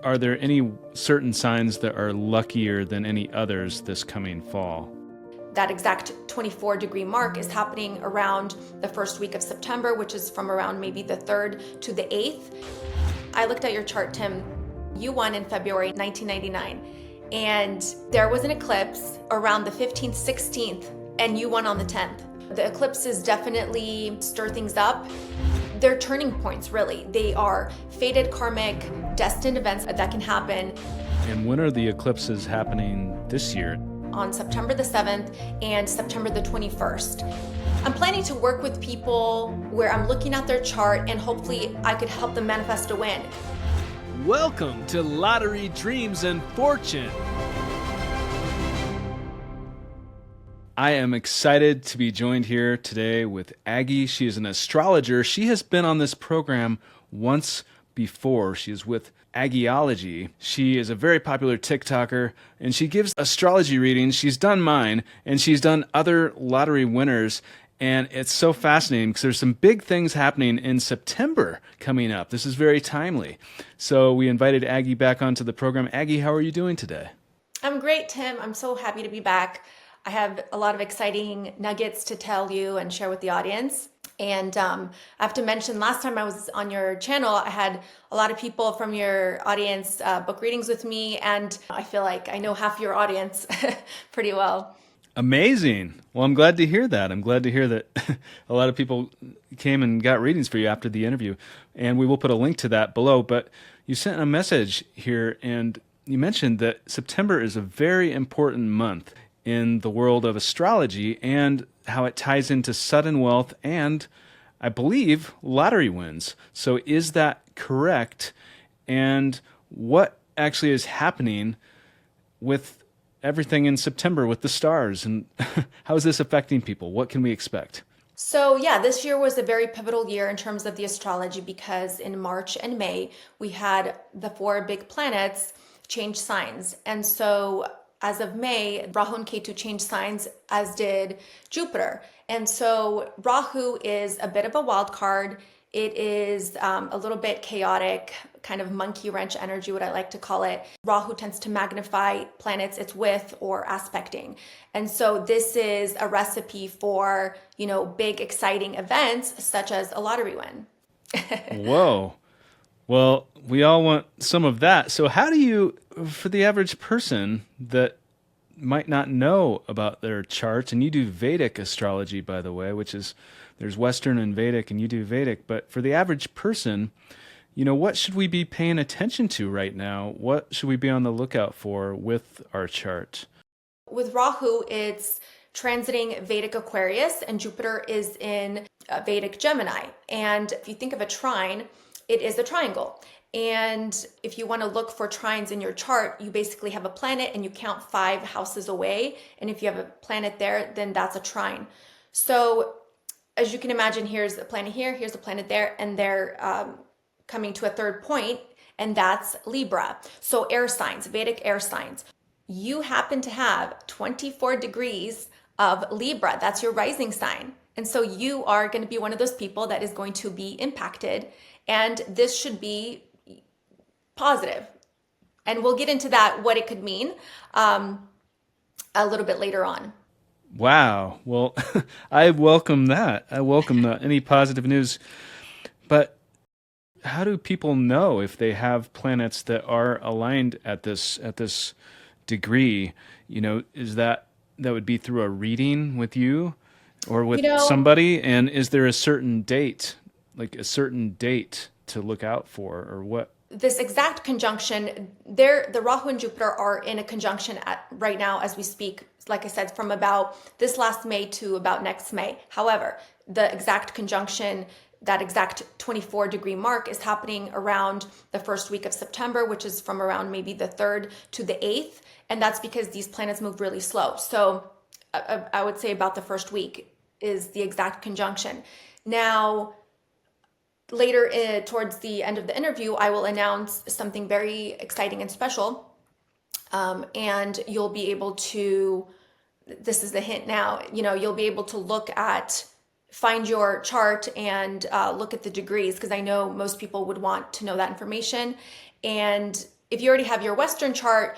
Are there any certain signs that are luckier than any others this coming fall? That exact 24-degree mark is happening around the first week of September, which is from around maybe the 3rd to the 8th. I looked at your chart, Tim. You won in February 1999, and there was an eclipse around the 15th, 16th, and you won on the 10th. The eclipses definitely stir things up. They're turning points, really. They are fated, karmic, destined events that can happen. And when are the eclipses happening this year? On September the 7th and September the 21st. I'm planning to work with people where I'm looking at their chart and hopefully I could help them manifest a win. Welcome to Lottery Dreams and Fortune. I am excited to be joined here today with Aggie. She is an astrologer. She has been on this program once before. She is with Aggieology. She is a very popular TikToker, and she gives astrology readings. She's done mine, and she's done other lottery winners, and it's so fascinating because there's some big things happening in September coming up. This is very timely. So we invited Aggie back onto the program. Aggie, how are you doing today? I'm great, Tim. I'm so happy to be back. I have a lot of exciting nuggets to tell you and share with the audience. And I have to mention, last time I was on your channel, I had a lot of people from your audience book readings with me, and I feel like I know half your audience pretty well. Amazing. Well, I'm glad to hear that. I'm glad to hear that a lot of people came and got readings for you after the interview. And we will put a link to that below. But you sent a message here, and you mentioned that September is a very important month in the world of astrology and how it ties into sudden wealth and, I believe, lottery wins. So is that correct? And what actually is happening with everything in September with the stars? And how is this affecting people? What can we expect? So yeah, this year was a very pivotal year in terms of the astrology because in March and May, we had the 4 big planets change signs. And so as of May, Rahu and Ketu changed signs, as did Jupiter. And so Rahu is a bit of a wild card. It is a little bit chaotic, kind of monkey wrench energy, what I like to call it. Rahu tends to magnify planets it's with or aspecting. And so this is a recipe for, big exciting events such as a lottery win. Whoa. Well, we all want some of that. So how do you, for the average person that might not know about their charts, and you do Vedic astrology, by the way, which is, there's Western and Vedic, and you do Vedic, but for the average person, what should we be paying attention to right now? What should we be on the lookout for with our chart? With Rahu, it's transiting Vedic Aquarius, and Jupiter is in Vedic Gemini. And if you think of a trine, it is a triangle. And if you want to look for trines in your chart, you basically have a planet and you count 5 houses away. And if you have a planet there, then that's a trine. So as you can imagine, here's a planet here, here's a planet there, and they're coming to a third point, and that's Libra. So air signs, Vedic air signs. You happen to have 24 degrees of Libra. That's your rising sign. And so you are going to be one of those people that is going to be impacted. And this should be positive. And we'll get into that, what it could mean, a little bit later on. Wow. Well, I welcome that. I welcome any positive news. But how do people know if they have planets that are aligned at this degree? Is that would be through a reading with you or with somebody? And is there a certain date, to look out for, or what? This exact conjunction, the Rahu and Jupiter are in a conjunction right now as we speak, like I said, from about this last May to about next May. However, the exact conjunction, that exact 24-degree mark is happening around the first week of September, which is from around maybe the 3rd to the 8th. And that's because these planets move really slow. So I would say about the first week is the exact conjunction. Now, later towards the end of the interview, I will announce something very exciting and special. And you'll be able to, this is the hint now, you'll be able to find your chart and look at the degrees, because I know most people would want to know that information. And if you already have your Western chart,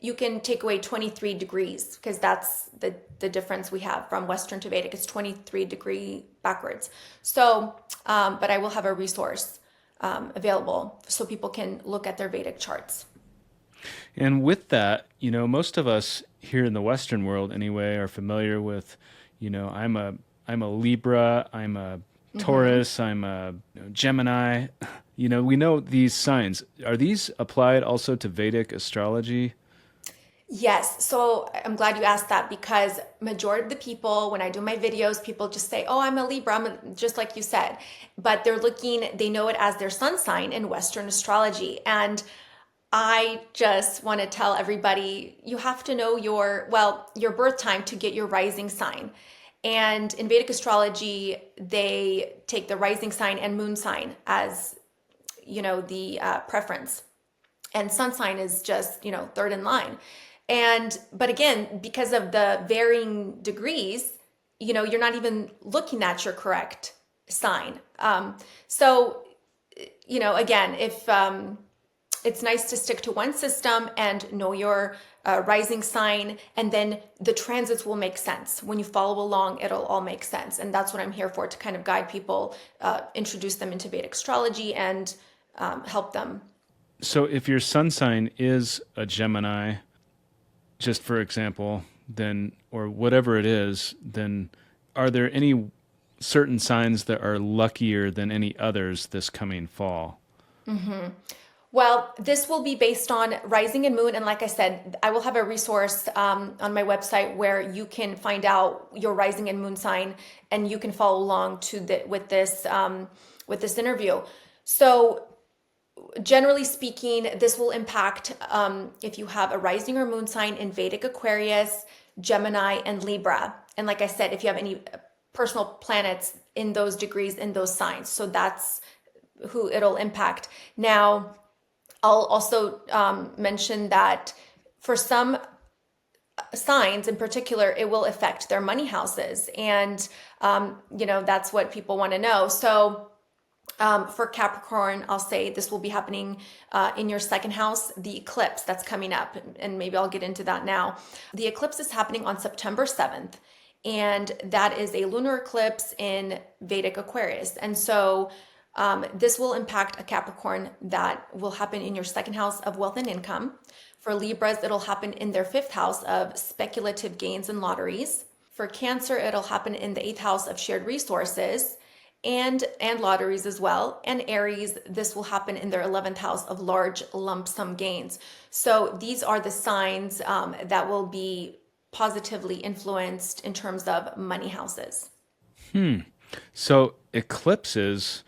you can take away 23 degrees because that's the difference we have from Western to Vedic. It's 23-degree backwards. So, but I will have a resource available so people can look at their Vedic charts. And with that, most of us here in the Western world anyway are familiar with, I'm a Libra, I'm a Taurus, I'm a Gemini. We know these signs. Are these applied also to Vedic astrology? Yes. So I'm glad you asked that because majority of the people, when I do my videos, people just say, oh, I'm a Libra, just like you said, but they know it as their sun sign in Western astrology. And I just want to tell everybody, you have to know your birth time to get your rising sign. And in Vedic astrology, they take the rising sign and moon sign as, the preference. And sun sign is just, third in line. But again, because of the varying degrees, you're not even looking at your correct sign. So, again, if it's nice to stick to one system and know your rising sign, and then the transits will make sense. When you follow along, it'll all make sense. And that's what I'm here for, to kind of guide people, introduce them into Vedic astrology and help them. So if your sun sign is a Gemini, just for example, then, or whatever it is, then are there any certain signs that are luckier than any others this coming fall? Mm-hmm. Well, this will be based on rising and moon. And like I said, I will have a resource on my website where you can find out your rising and moon sign, and you can follow along with this interview. So generally speaking, this will impact if you have a rising or moon sign in Vedic Aquarius, Gemini, and Libra. And like I said, if you have any personal planets in those degrees, in those signs. So that's who it'll impact. Now, I'll also mention that for some signs in particular, it will affect their money houses. And, that's what people want to know. So for Capricorn, I'll say this will be happening in your second house, the eclipse that's coming up. And maybe I'll get into that now. The eclipse is happening on September 7th. And that is a lunar eclipse in Vedic Aquarius. And so this will impact a Capricorn that will happen in your second house of wealth and income. For Libras, it'll happen in their fifth house of speculative gains and lotteries. For Cancer, it'll happen in the eighth house of shared resources and lotteries as well. And Aries, this will happen in their 11th house of large lump sum gains. So these are the signs that will be positively influenced in terms of money houses. So eclipses,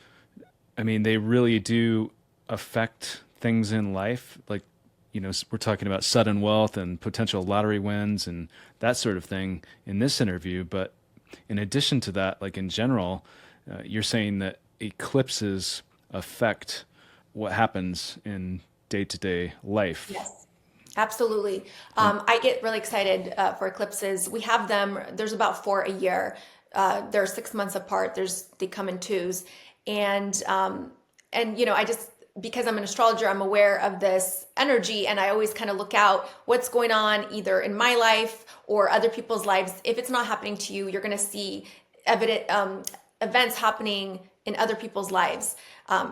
they really do affect things in life. Like, we're talking about sudden wealth and potential lottery wins and that sort of thing in this interview. But in addition to that, like in general, you're saying that eclipses affect what happens in day-to-day life. Yes, absolutely. I get really excited for eclipses. We have them, there's about 4 a year. They're 6 months apart. They come in twos. And because I'm an astrologer, I'm aware of this energy, and I always kind of look out what's going on either in my life or other people's lives. If it's not happening to you, you're going to see events happening in other people's lives,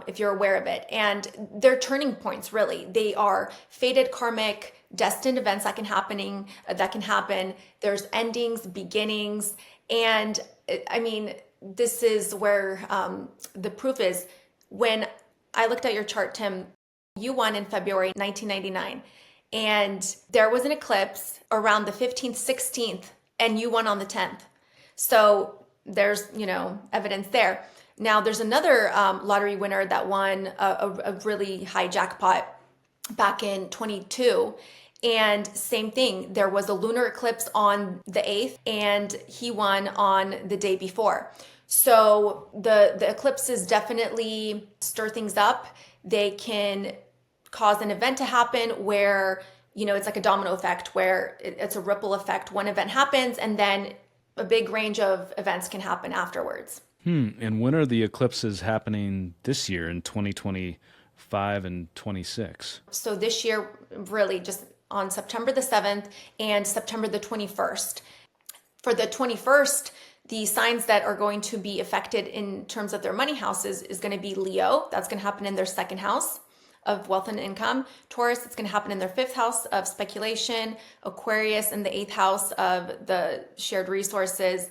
if you're aware of it. And they're turning points, really. They are fated, karmic, destined events that can happen. There's endings, beginnings, and this is where the proof is. When I looked at your chart, Tim, you won in February 1999, and there was an eclipse around the 15th, 16th, and you won on the 10th. So there's, evidence there. Now there's another lottery winner that won a really high jackpot back in 22. And same thing, there was a lunar eclipse on the 8th, and he won on the day before. So the eclipses definitely stir things up. They can cause an event to happen where, it's like a domino effect where it's a ripple effect. One event happens and then a big range of events can happen afterwards. And when are the eclipses happening this year in 2024? 5 and 26. So this year, really just on September the 7th and September the 21st. For the 21st, the signs that are going to be affected in terms of their money houses is going to be Leo. That's going to happen in their second house of wealth and income. Taurus, it's going to happen in their fifth house of speculation. Aquarius in the eighth house of the shared resources.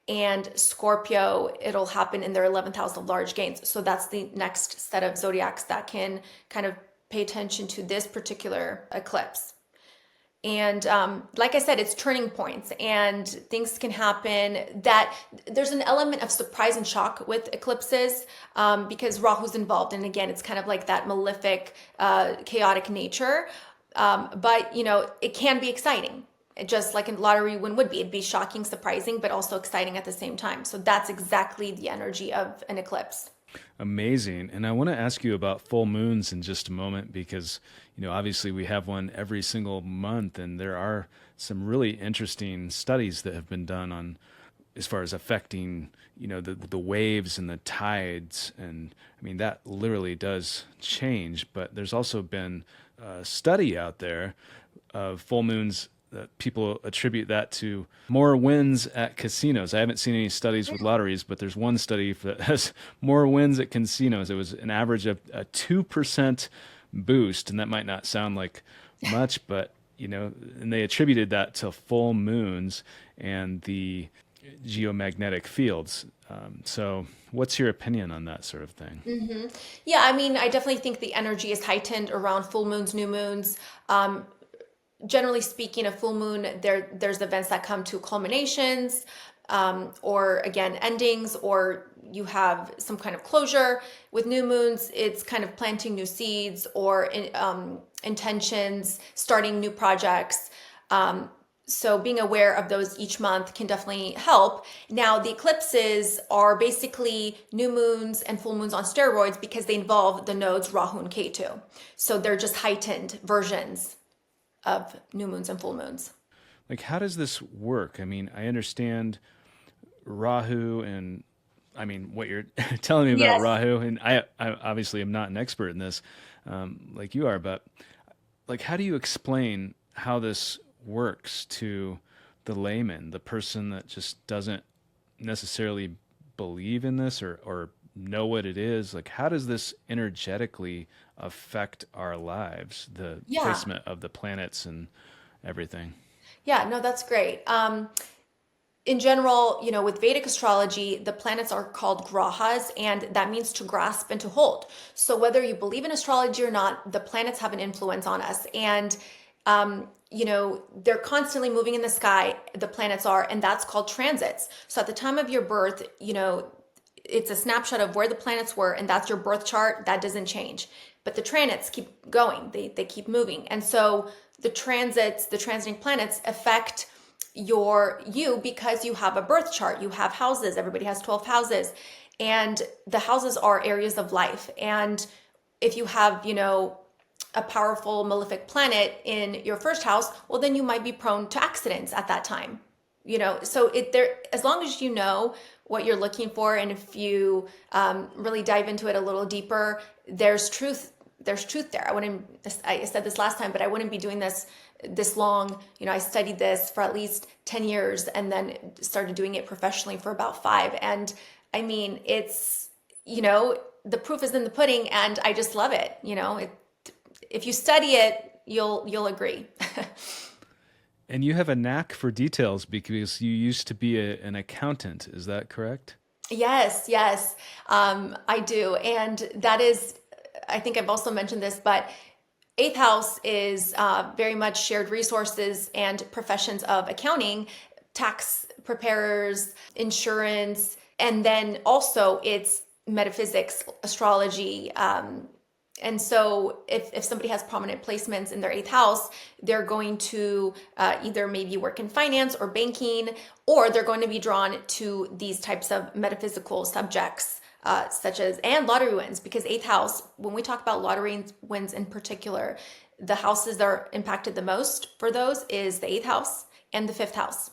And Scorpio, it'll happen in their 11th house of large gains. So that's the next set of zodiacs that can kind of pay attention to this particular eclipse. And like I said, it's turning points and things can happen that there's an element of surprise and shock with eclipses because Rahu's involved. And again, it's kind of like that malefic, chaotic nature. But, it can be exciting. Just like a lottery win would be. It'd be shocking, surprising, but also exciting at the same time. So that's exactly the energy of an eclipse. Amazing. And I want to ask you about full moons in just a moment because, obviously we have one every single month, and there are some really interesting studies that have been done on as far as affecting, the waves and the tides. And I mean, that literally does change, but there's also been a study out there of full moons that people attribute that to more wins at casinos. I haven't seen any studies with lotteries, but there's one study that has more wins at casinos. It was an average of a 2% boost, and that might not sound like much, but, and they attributed that to full moons and the geomagnetic fields. So what's your opinion on that sort of thing? Mm-hmm. Yeah, I mean, I definitely think the energy is heightened around full moons, new moons. Generally speaking, a full moon, there's events that come to culminations, or again, endings, or you have some kind of closure. With new moons, it's kind of planting new seeds or intentions, starting new projects. So being aware of those each month can definitely help. Now, the eclipses are basically new moons and full moons on steroids because they involve the nodes Rahu and Ketu. So they're just heightened versions of new moons and full moons. Like, how does this work? I mean, I understand Rahu, and I mean, what you're telling me about Rahu, and I obviously am not an expert in this, like you are, but like, how do you explain how this works to the layman, the person that just doesn't necessarily believe in this or know what it is? Like, how does this energetically affect our lives, the placement of the planets and everything? Yeah, no, that's great. In general, with Vedic astrology, the planets are called grahas, and that means to grasp and to hold. So whether you believe in astrology or not, the planets have an influence on us. And, they're constantly moving in the sky, the planets are, and that's called transits. So at the time of your birth, it's a snapshot of where the planets were, and that's your birth chart. That doesn't change. But the transits keep going. They keep moving. And so the transiting planets affect you because you have a birth chart. You have houses. Everybody has 12 houses. And the houses are areas of life. And if you have, a powerful malefic planet in your first house, well, then you might be prone to accidents at that time. So as long as you know what you're looking for, and if you really dive into it a little deeper, there's truth there. I said this last time, but I wouldn't be doing this long. I studied this for at least 10 years and then started doing it professionally for about 5. And I mean, it's, the proof is in the pudding, and I just love it. If you study it, you'll agree. And you have a knack for details because you used to be an accountant. Is that correct? Yes. I do. And that is, I think I've also mentioned this, but 8th house is very much shared resources and professions of accounting, tax preparers, insurance, and then also it's metaphysics, astrology. And so if somebody has prominent placements in their 8th house, they're going to either maybe work in finance or banking, or they're going to be drawn to these types of metaphysical subjects, and lottery wins, because 8th house, when we talk about lottery wins in particular, the houses that are impacted the most for those is the 8th house and the 5th house.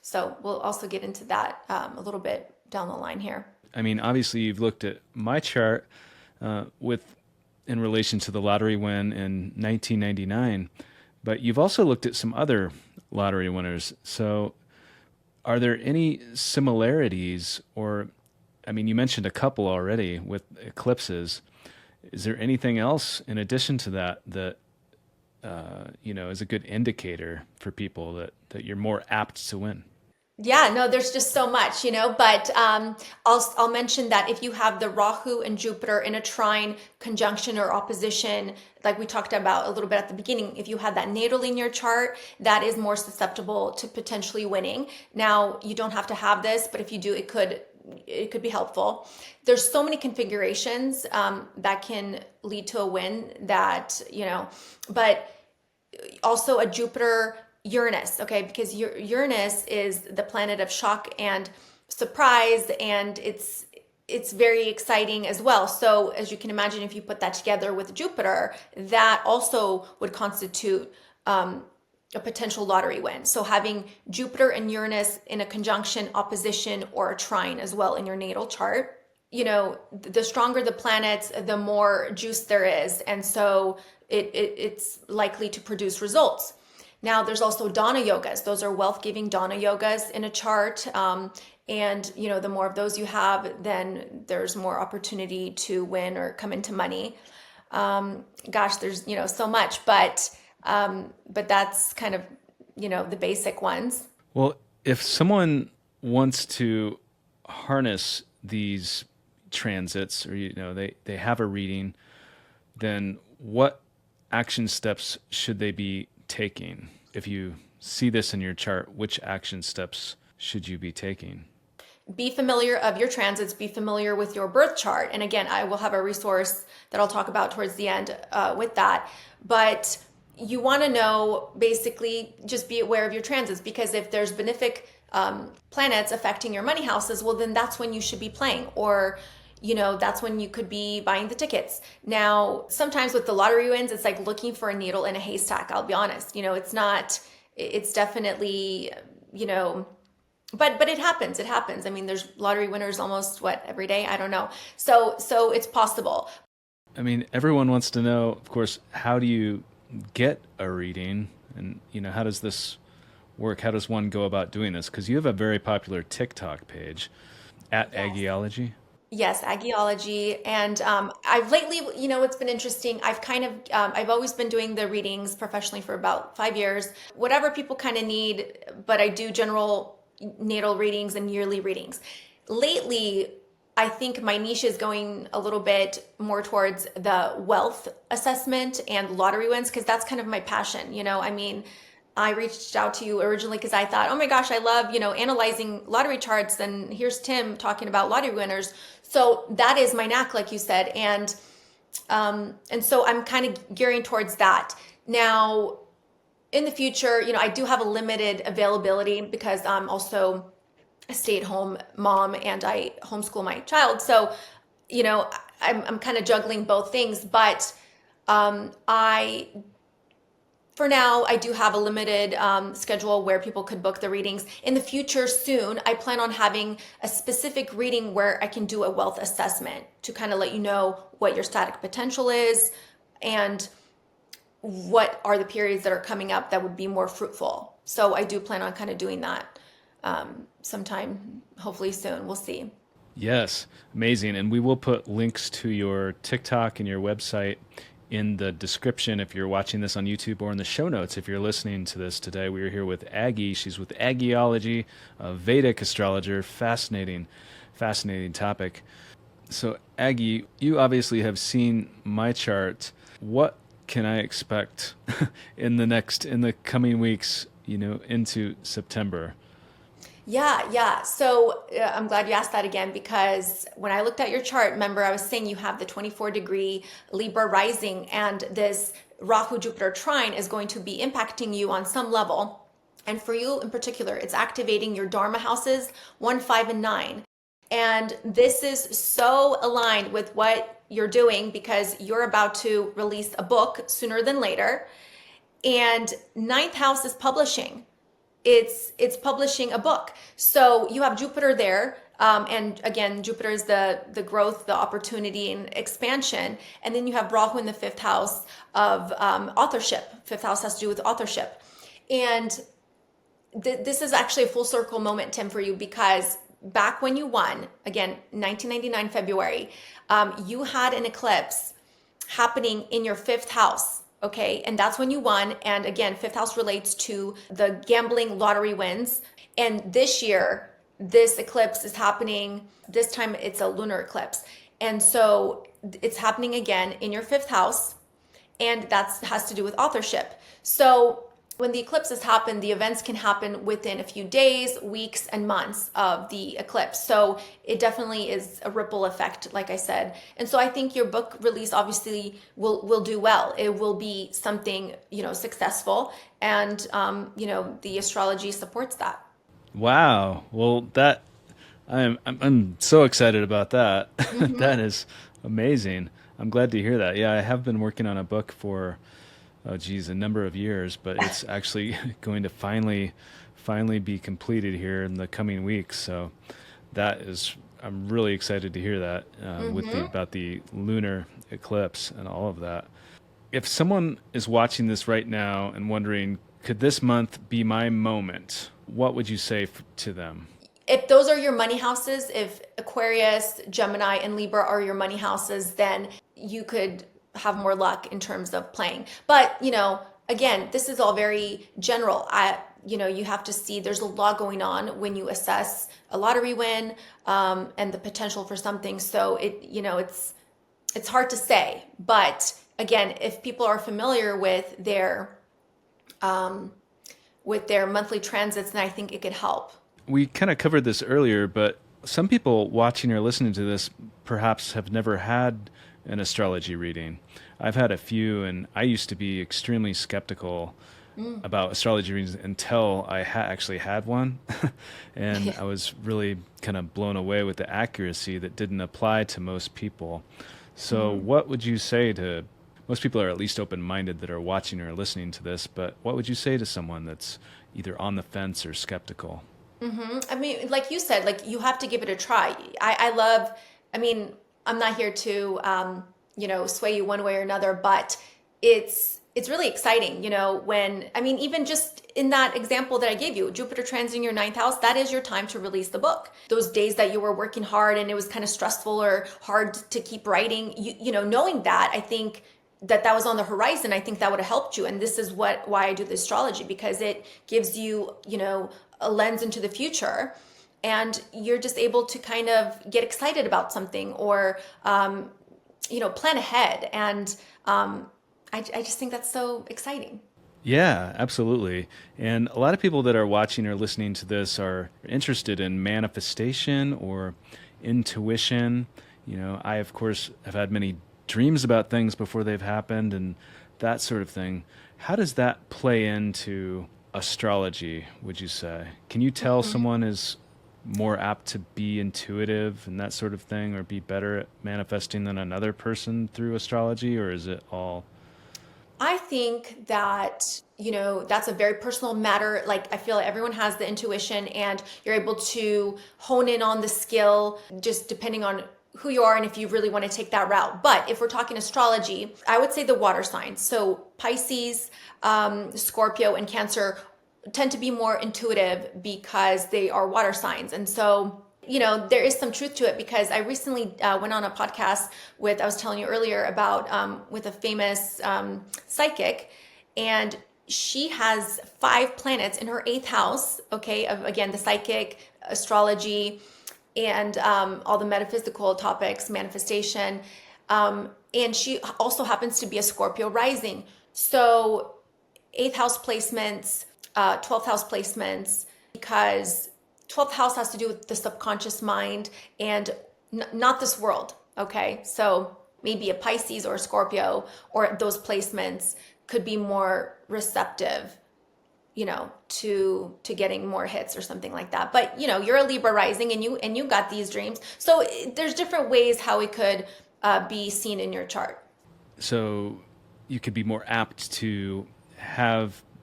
So we'll also get into that a little bit down the line here. I mean, obviously you've looked at my chart with in relation to the lottery win in 1999, but you've also looked at some other lottery winners. So are there any similarities, or, I mean, you mentioned a couple already with eclipses. Is there anything else in addition to that that is a good indicator for people that you're more apt to win? Yeah, no, there's just so much, but I'll mention that if you have the Rahu and Jupiter in a trine, conjunction, or opposition, like we talked about a little bit at the beginning, if you have that natal in your chart, that is more susceptible to potentially winning. Now, you don't have to have this, but if you do, it could be helpful. There's so many configurations that can lead to a win that, but also a Jupiter Uranus, okay, because Uranus is the planet of shock and surprise, and it's very exciting as well. So as you can imagine, if you put that together with Jupiter, that also would constitute a potential lottery win. So having Jupiter and Uranus in a conjunction, opposition, or a trine as well in your natal chart, the stronger the planets, the more juice there is, and so it's likely to produce results. Now, there's also Dana yogas. Those are wealth-giving Dana yogas in a chart. And, the more of those you have, then there's more opportunity to win or come into money. There's, so much, but that's kind of, the basic ones. Well, if someone wants to harness these transits, or, they have a reading, then what action steps should they be taking? If you see this in your chart, which action steps should you be taking? Be familiar of your transits, be familiar with your birth chart. And again, I will have a resource that I'll talk about towards the end with that. But you want to know, basically, just be aware of your transits, because if there's benefic planets affecting your money houses, well, then that's when you should be playing, or that's when you could be buying the tickets. Now, sometimes with the lottery wins, it's like looking for a needle in a haystack. I'll be honest. It's definitely, but it happens. It happens. I mean, there's lottery winners almost every day. I don't know. So it's possible. I mean, everyone wants to know, of course, how do you get a reading, and, how does this work? How does one go about doing this? Because you have a very popular TikTok page at Aggieology. Yes, Aggieology. And I've lately, it's been interesting. I've always been doing the readings professionally for about 5 years, whatever people kind of need, but I do general natal readings and yearly readings. Lately, I think my niche is going a little bit more towards the wealth assessment and lottery wins, because that's kind of my passion. I reached out to you originally because I thought, oh my gosh, I love, analyzing lottery charts, and here's Tim talking about lottery winners. So that is my knack, like you said. And so I'm kind of gearing towards that. Now, in the future, I do have a limited availability because I'm also a stay-at-home mom and I homeschool my child. So, I'm kind of juggling both things, but for now, I do have a limited schedule where people could book the readings. In the future, soon, I plan on having a specific reading where I can do a wealth assessment to kind of let you know what your static potential is and what are the periods that are coming up that would be more fruitful. So I do plan on kind of doing that sometime, hopefully soon. We'll see. Yes, amazing. And we will put links to your TikTok and your website in the description if you're watching this on YouTube, or in the show notes if you're listening to this today. We are here with Aggie. She's with Aggieology, a Vedic astrologer. Fascinating topic. So Aggie, you obviously have seen my chart. What can I expect in the coming weeks, into September? Yeah. So I'm glad you asked that again, because when I looked at your chart, remember I was saying you have the 24-degree Libra rising, and this Rahu-Jupiter trine is going to be impacting you on some level. And for you in particular, it's activating your Dharma houses 1, 5, and 9. And this is so aligned with what you're doing, because you're about to release a book sooner than later. And 9th house is publishing. It's publishing a book. So you have Jupiter there. And again, Jupiter is the growth, the opportunity, and expansion. And then you have Rahu in the fifth house of authorship. Fifth house has to do with authorship. And this is actually a full circle moment, Tim, for you, because back when you won, again, 1999 February, you had an eclipse happening in your fifth house. Okay. And that's when you won. And again, fifth house relates to the gambling lottery wins. And this year, this eclipse is happening. This time it's a lunar eclipse. And so it's happening again in your fifth house. And that has to do with authorship. So when the eclipses happen, the events can happen within a few days, weeks, and months of the eclipse. So it definitely is a ripple effect, like I said. And so I think your book release obviously will do well. It will be something, successful. And, the astrology supports that. Wow. Well, I'm so excited about that. Mm-hmm. That is amazing. I'm glad to hear that. Yeah, I have been working on a book for a number of years, but it's actually going to finally be completed here in the coming weeks. So I'm really excited to hear that about the lunar eclipse and all of that. If someone is watching this right now and wondering, could this month be my moment? What would you say to them? If those are your money houses, if Aquarius, Gemini, and Libra are your money houses, then you could have more luck in terms of playing. But, again, this is all very general. You have to see there's a lot going on when you assess a lottery win and the potential for something. So it's hard to say. But again, if people are familiar with their monthly transits, then I think it could help. We kind of covered this earlier, but some people watching or listening to this perhaps have never had an astrology reading. I've had a few, and I used to be extremely skeptical about astrology readings until I actually had one. And I was really kind of blown away with the accuracy that didn't apply to most people. So what would you say to most people are at least open-minded that are watching or listening to this, but what would you say to someone that's either on the fence or skeptical? Mm-hmm. I mean, like you said, you have to give it a try. I'm not here to, sway you one way or another, but it's really exciting, even just in that example that I gave you, Jupiter transiting your ninth house, that is your time to release the book. Those days that you were working hard and it was kind of stressful or hard to keep writing, knowing that, I think that was on the horizon, I think that would have helped you. And this is why I do the astrology, because it gives you, a lens into the future, and you're just able to kind of get excited about something or, plan ahead. And I just think that's so exciting. Yeah, absolutely. And a lot of people that are watching or listening to this are interested in manifestation or intuition. I, of course, have had many dreams about things before they've happened and that sort of thing. How does that play into astrology, would you say? Can you tell someone is more apt to be intuitive and that sort of thing, or be better at manifesting than another person through astrology, or is it all? I think that, that's a very personal matter. I feel like everyone has the intuition and you're able to hone in on the skill just depending on who you are and if you really want to take that route. But if we're talking astrology, I would say the water signs. So Pisces, Scorpio, and Cancer tend to be more intuitive because they are water signs. And so, there is some truth to it, because I recently went on a podcast I was telling you earlier about, with a famous psychic, and she has 5 planets in her 8th house, okay, of, again, the psychic, astrology, and all the metaphysical topics, manifestation. And she also happens to be a Scorpio rising. So 8th house placements, 12th house placements, because 12th house has to do with the subconscious mind and not this world, okay? So maybe a Pisces or a Scorpio or those placements could be more receptive, to getting more hits or something like that. But, you're a Libra rising and you got these dreams. So there's different ways how it could be seen in your chart. So you could be more apt to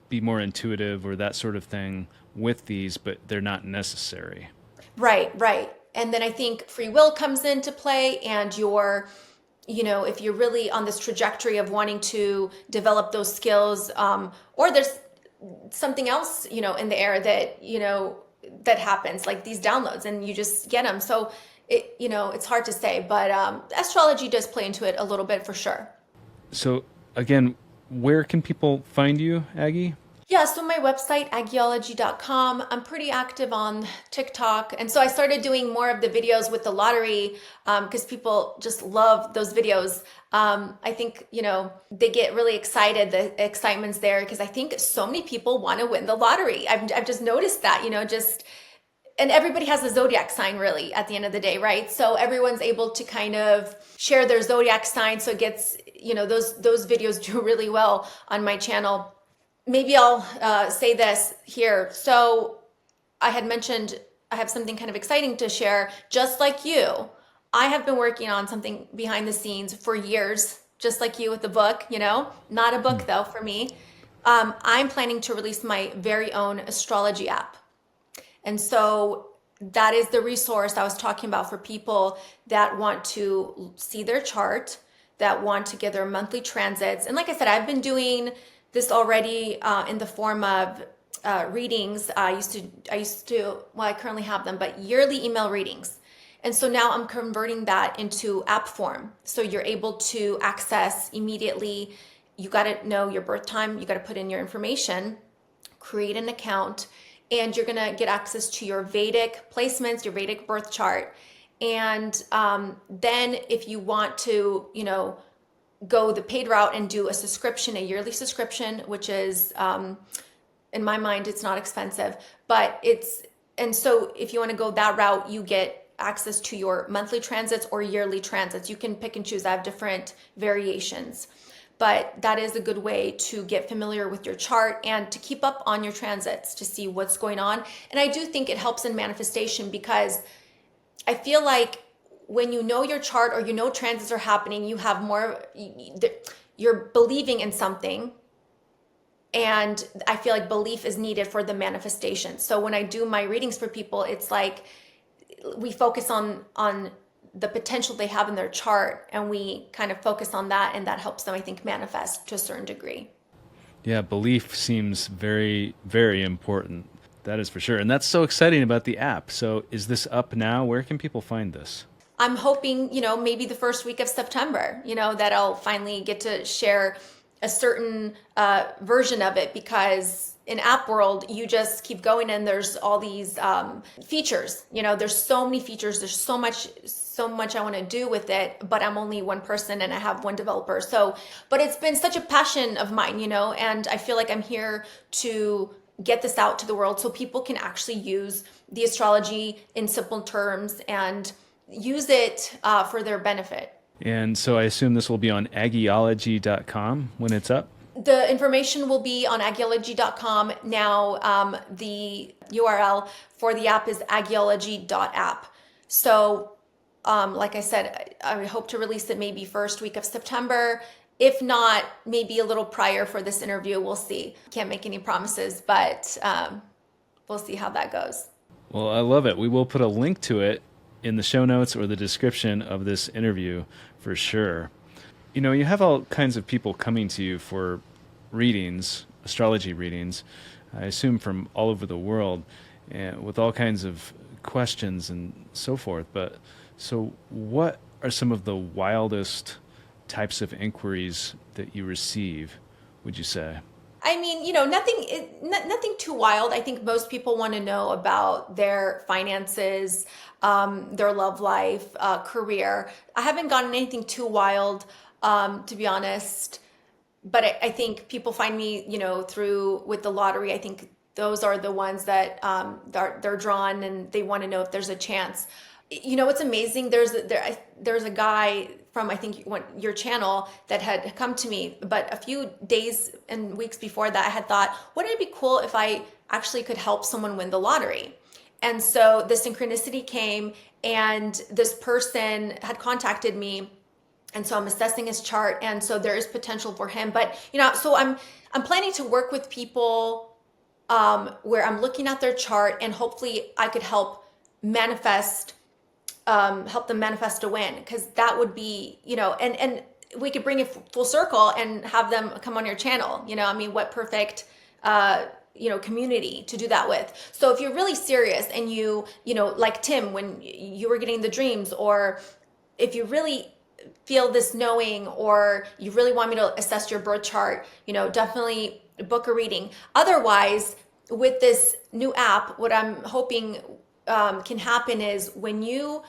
be more intuitive or that sort of thing with these, but they're not necessary. Right. And then I think free will comes into play, and if you're really on this trajectory of wanting to develop those skills, or there's something else, in the air that, that happens, like these downloads, and you just get them. So it's hard to say, but astrology does play into it a little bit for sure. So again, where can people find you, Aggie? Yeah, so my website, aggieology.com. I'm pretty active on TikTok. And so I started doing more of the videos with the lottery because people just love those videos. I think, they get really excited. The excitement's there because I think so many people want to win the lottery. I've just noticed that, and everybody has a zodiac sign really at the end of the day, right? So everyone's able to kind of share their zodiac sign. So it gets, those videos do really well on my channel. Maybe I'll say this here. So I had mentioned I have something kind of exciting to share. Just like you, I have been working on something behind the scenes for years, just like you with the book, not a book though for me. I'm planning to release my very own astrology app. And so that is the resource I was talking about for people that want to see their chart, that want to get their monthly transits. And like I said, I've been doing this already in the form of readings. I currently have them, but yearly email readings. And so now I'm converting that into app form. So you're able to access immediately. You got to know your birth time. You got to put in your information, create an account, and you're going to get access to your Vedic placements, your Vedic birth chart. And then if you want to, go the paid route and do a yearly subscription, which is, in my mind, it's not expensive, and so if you want to go that route, you get access to your monthly transits or yearly transits. You can pick and choose. I have different variations, but that is a good way to get familiar with your chart and to keep up on your transits to see what's going on. And I do think it helps in manifestation because I feel like when you know your chart or transits are happening, you have more, you're believing in something. And I feel like belief is needed for the manifestation. So when I do my readings for people, it's like we focus on the potential they have in their chart, and we kind of focus on that, and that helps them, I think, manifest to a certain degree. Yeah, belief seems very, very important. That is for sure. And that's so exciting about the app. So is this up now? Where can people find this? I'm hoping, maybe the first week of September, that I'll finally get to share a certain version of it, because in app world, you just keep going and there's all these features, there's so many features. There's so much I want to do with it, but I'm only one person and I have one developer. So, but it's been such a passion of mine, and I feel like I'm here to get this out to the world so people can actually use the astrology in simple terms and use it for their benefit. And so I assume this will be on aggieology.com when it's up? The information will be on aggieology.com. Now, the URL for the app is aggieology.app. So, like I said, I hope to release it maybe first week of September. If not, maybe a little prior for this interview. We'll see. Can't make any promises, but we'll see how that goes. Well, I love it. We will put a link to it in the show notes or the description of this interview for sure. You have all kinds of people coming to you for readings, astrology readings, I assume from all over the world, and with all kinds of questions and so forth. But so what are some of the wildest types of inquiries that you receive, would you say? I mean, nothing too wild. I think most people want to know about their finances, their love life, career. I haven't gotten anything too wild, to be honest. But I think people find me, through with the lottery. I think those are the ones that they're drawn and they want to know if there's a chance. It's amazing. There's a guy from, I think, your channel that had come to me, but a few days and weeks before that, I had thought, wouldn't it be cool if I actually could help someone win the lottery? And so the synchronicity came, and this person had contacted me, and so I'm assessing his chart, and so there is potential for him. But so I'm planning to work with people where I'm looking at their chart, and hopefully I could help manifest help them manifest a win, because that would be, and we could bring it full circle and have them come on your channel. I mean, what perfect community to do that with. So if you're really serious and you like Tim, when you were getting the dreams, or if you really feel this knowing, or you really want me to assess your birth chart, definitely book a reading. Otherwise, with this new app, what I'm hoping can happen is when you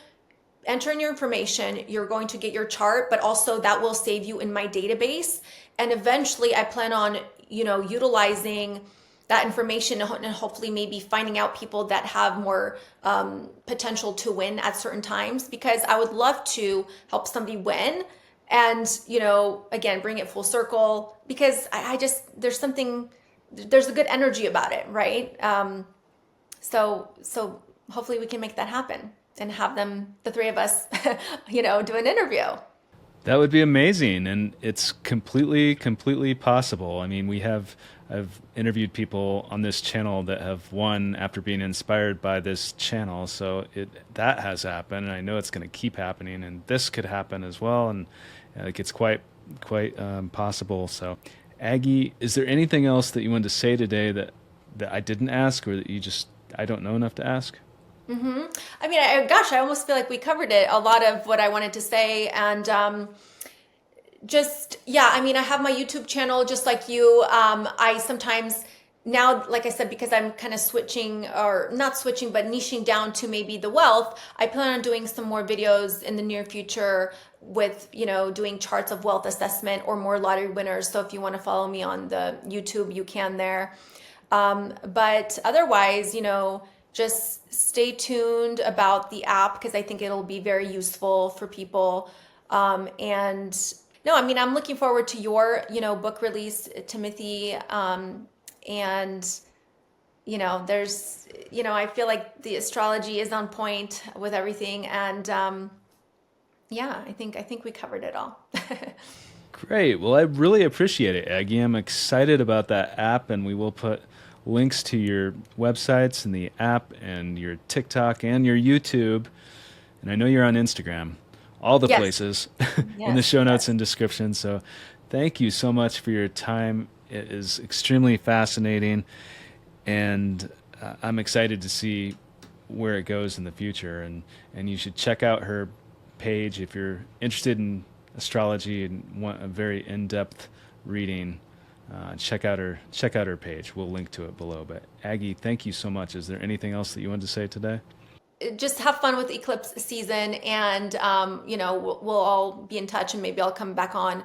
enter in your information, you're going to get your chart, but also that will save you in my database. And eventually I plan on, utilizing that information and hopefully maybe finding out people that have more potential to win at certain times, because I would love to help somebody win and, again, bring it full circle, because I just, there's a good energy about it, right? So hopefully we can make that happen and have the three of us, do an interview. That would be amazing, and it's completely possible. I mean, I've interviewed people on this channel that have won after being inspired by this channel, so that has happened, and I know it's going to keep happening, and this could happen as well, and it's quite possible. So, Aggie, is there anything else that you wanted to say today that I didn't ask, or that I don't know enough to ask? Mm-hmm. I mean, I almost feel like we covered it, a lot of what I wanted to say. And I have my YouTube channel just like you. I sometimes now, like I said, because I'm kind of switching, or not switching, but niching down to maybe the wealth, I plan on doing some more videos in the near future with, doing charts of wealth assessment or more lottery winners. So if you want to follow me on the YouTube, you can there. But otherwise, just stay tuned about the app, because I think it'll be very useful for people. I'm looking forward to your, book release, Timothy. There's, I feel like the astrology is on point with everything. And I think we covered it all. Great. Well, I really appreciate it, Aggie. I'm excited about that app, and we will put links to your websites and the app and your TikTok and your YouTube. And I know you're on Instagram, all the places in the show notes and description. So thank you so much for your time. It is extremely fascinating, and I'm excited to see where it goes in the future. And you should check out her page if you're interested in astrology and want a very in-depth reading. Check out her page. We'll link to it below. But Aggie, thank you so much. Is there anything else that you wanted to say today? Just have fun with eclipse season, and we'll all be in touch, and maybe I'll come back on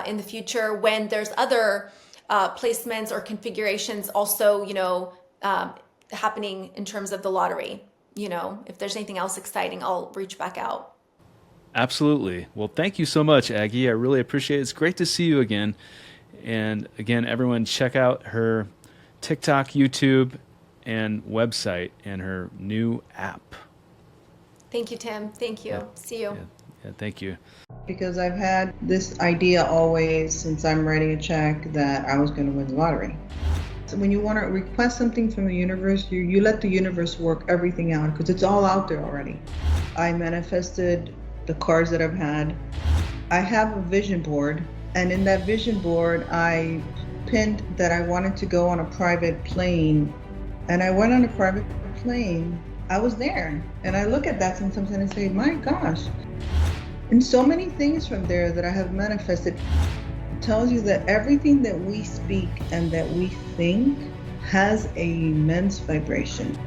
in the future when there's other placements or configurations also happening in terms of the lottery. If there's anything else exciting, I'll reach back out. Absolutely. Well, thank you so much, Aggie. I really appreciate it. It's great to see you again. And again, everyone, check out her TikTok, YouTube, and website, and her new app. Thank you, Tim. Thank you. See you. Yeah, thank you. Because I've had this idea always since I'm writing a check that I was going to win the lottery. So when you want to request something from the universe, you let the universe work everything out, because it's all out there already. I manifested the cards that I've had. I have a vision board. And in that vision board, I pinned that I wanted to go on a private plane. And I went on a private plane. I was there. And I look at that sometimes and I say, my gosh. And so many things from there that I have manifested. It tells you that everything that we speak and that we think has an immense vibration.